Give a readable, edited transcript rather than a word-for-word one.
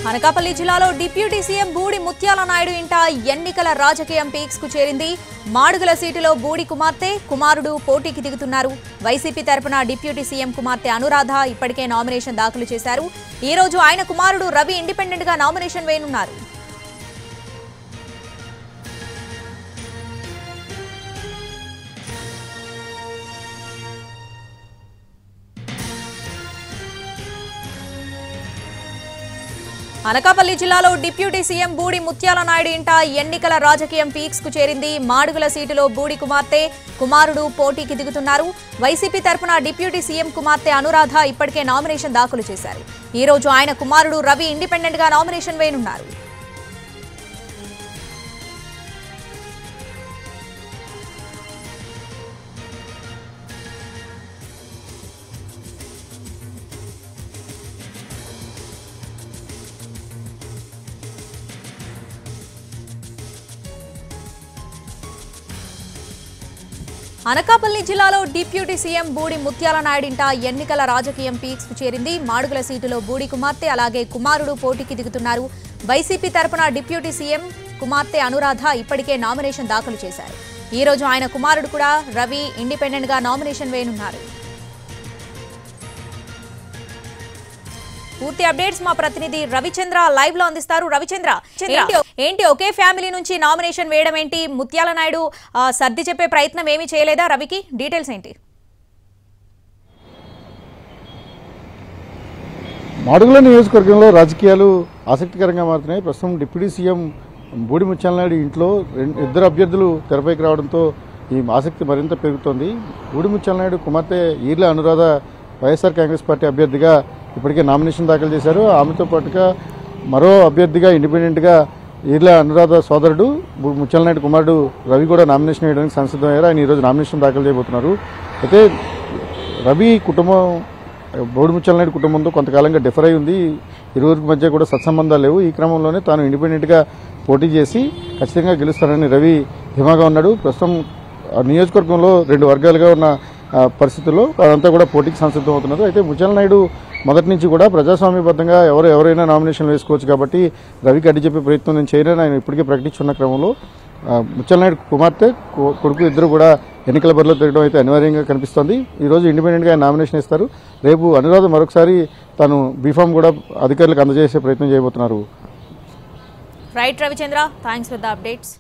అనకాపల్లి జిల్లాలో deputy CM Budi ముత్యాల నాయుడు ఇంట ఎన్నికల రాజకీయం పీక్స్ కు చేరింది. మాడుగుల సీటులో బూడి కుమారుడు పోటీకి దిగుతున్నారు. వైసీపీ తరపున డిప్యూటీ సీఎం కుమార్తె అనురాధ ఇప్పటికే నామినేషన్ దాఖలు చేశారు. ఈ రోజు ఆయన కుమారుడు రవి ఇండిపెండెంట్ గా నామినేషన్ వేయనున్నారు. అనకాపల్లి జిల్లాలో డిప్యూటీ సీఎం బూడి ముత్యాల నాయుడు ఇంట ఎన్నికల రాజకీయం పీక్స్ కు చేరింది. మాడుగుల సీటులో బూడి కుమారుడు పోటీకి దిగుతున్నారు. వైసీపీ తరపున డిప్యూటీ సీఎం కుమార్తె అనురాధ ఇప్పటికే నామినేషన్ దాఖలు చేశారు. ఈ రోజు ఆయన కుమారుడు రవి ఇండిపెండెంట్ గా నామినేషన్ వేయనున్నారు. అనకాపల్లి జిల్లాలో డిప్యూటీ సీఎం బూడి ముత్యాల నాయుడు ఇంట ఎన్నికల రాజకీయం పీక్స్ కు చేరింది. మాడుగుల సీటులో బూడి కుమార్తె అలాగే కుమారుడు పోటీకి దిగుతున్నారు. వైసీపీ తరపున డిప్యూటీ సీఎం కుమార్తె అనురాధ ఇప్పటికే నామినేషన్ దాఖలు చేశారు. ఈ రోజు ఆయన కుమారుడు కూడా రవి ఇండిపెండెంట్ గా నామినేషన్ వేయనున్నారు. పూర్తి అప్డేట్స్ మా ప్రతినిధి రవిచంద్ర లైవ్ లో అందిస్తారు. రవిచంద్ర, ఏంటి ఒకే ఫ్యామిలీ నుంచి నామినేషన్ వేయడం ఏంటి? ముత్యాల నాయుడు సర్ది చెప్పే ప్రయత్నం ఏమీ చేయలేదా రవికి? డీటెయిల్స్ ఏంటి? మాడుగుల నియోజకవర్గంలో రాజకీయాలు ఆసక్తికరంగా మారుతున్నాయి. ప్రస్తుతం డిప్యూటీ సీఎం బూడి ముత్యాల నాయుడు ఇంట్లో ఇద్దరు అభ్యర్థులు తెరపైకి రావడంతో ఈ ఆసక్తి మరింత పెరుగుతోంది. బూడి ముత్యాల నాయుడు కుమార్తె ఈర్ల అనురాధ వైఎస్ఆర్ కాంగ్రెస్ పార్టీ అభ్యర్థిగా ఇప్పటికే నామినేషన్ దాఖలు చేశారు. ఆమెతో పాటుగా మరో అభ్యర్థిగా ఇండిపెండెంట్గా ఈర్ల అనురాధ సోదరుడు ముత్యాల నాయుడు కుమారుడు రవి కూడా నామినేషన్ వేయడానికి సంసిద్ధమయ్యారు. ఆయన ఈరోజు నామినేషన్ దాఖలు చేయబోతున్నారు. అయితే రవి కుటుంబం బూడి ముత్యాల నాయుడు కుటుంబంతో కొంతకాలంగా డిఫర్ అయి ఉంది. ఇరువురికి మధ్య కూడా సత్సంబంధాలు లేవు. ఈ క్రమంలోనే తాను ఇండిపెండెంట్గా పోటీ చేసి ఖచ్చితంగా గెలుస్తానని రవి ధీమాగా ఉన్నాడు. ప్రస్తుతం నియోజకవర్గంలో రెండు వర్గాలుగా ఉన్న పరిస్థితుల్లో అదంతా కూడా పోటీకి సంసిద్ధం అవుతున్నారు. అయితే ముత్యాల నాయుడు మొదటి నుంచి కూడా ప్రజాస్వామ్యబద్ధంగా ఎవరైనా నామినేషన్ వేసుకోవచ్చు కాబట్టి రవికి అడ్డు చెప్పే ప్రయత్నం నేను చేయనని ఆయన ఇప్పటికే ప్రకటించున్న క్రమంలో ముత్యాల నాయుడు కుమార్తె కొడుకు ఇద్దరు కూడా ఎన్నికల బరిలో తిరగడం అయితే అనివార్యంగా కనిపిస్తోంది. ఈరోజు ఇండిపెండెంట్గా ఆయన నామినేషన్ ఇస్తారు. రేపు అనురాధ మరొకసారి తాను బీఫామ్ కూడా అధికారులకు అందజేసే ప్రయత్నం చేయబోతున్నారు. Right Ravichandra, thanks for the updates.